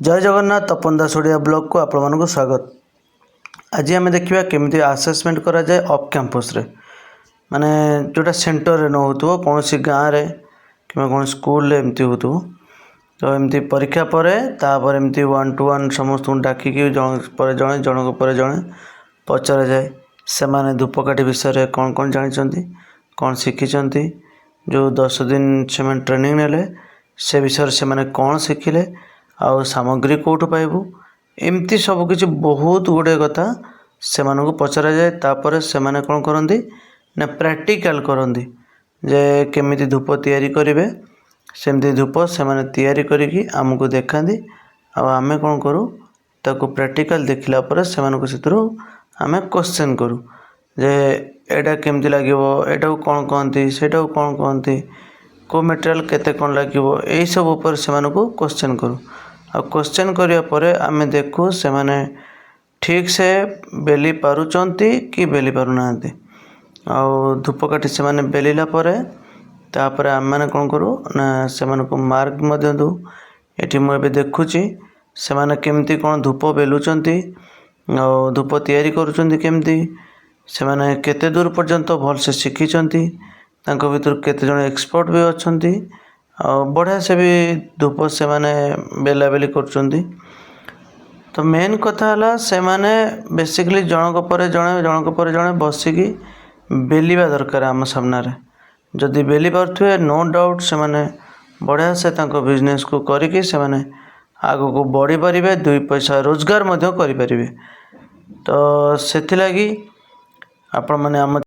जय जगन्नाथ तपन दास ओडिया ब्लॉग को आपण मानक स्वागत। आज आम देखा केमी आसेसमेंट करा जाए ऑफ कैंपस रे माने जोटा सेंटर रे न हो कौन सी गाँव रे कि कौन स्कूल एमती हो तो एमती परीक्षा पर तापर एमती 1 to 1 समस्त डाकिक जन पर जड़े जनक पर जड़े पचरा जाए से माने धूपकाठी विषय रे कौन कौन जानी कौन शिखी जो 10 दिन से ट्रेनिंग नेले से विषय से माने कौन शिखिले आउ सामग्री कौटू पाइबू एमती सबकि बहुत गुड़े कथा से पचरा जाए। तापर से माने कौन करती ना प्रैक्टिकल करती जे केमी धूप तैयारी करेंगे सेमती धूप से माने तैयारी करिकी आमको देखाती आमे कौन करूँ ताको प्रैक्टिकल देखला पर से आमे क्वेश्चन करूँ जे एटा केमती लगे एटा कौन कहती सेटा कौन कहती को मटेरियल केते कौन लगे यही सब ऊपर से क्वेश्चन करूँ आ क्वेश्चन करिया परे आमे देखू से माने ठीक से बेली पारुचंती कि बेली पारु नांती आउ धूपकाठी से माने बेलिला परे तापर आम मैंने कौन करूँ ना से मार्क मध्य दू एटी मुझे देखुची से माने केमती कौन धूप बेलुचंती आउ धूप तैयारी करुचंती केमती से माने केते दूर पर्यंत भल से शिखिचंती तांको भीतर केते जण एक्सपर्ट भी अछंती बढ़िया से भी धूप से माने बेला बेली कर। तो मेन कथा है से माने बेसिकली जनक पर जड़े बसिकी बेलिबा दरकार आम सामने जदि बेली पारे नो डाउट से माने बढ़िया से तांको बिजनेस को करिकी से माने आगो को बढ़ी पारे 2 पैसा रोजगार करि पारिबे। तो सेथिलागी आपण माने आम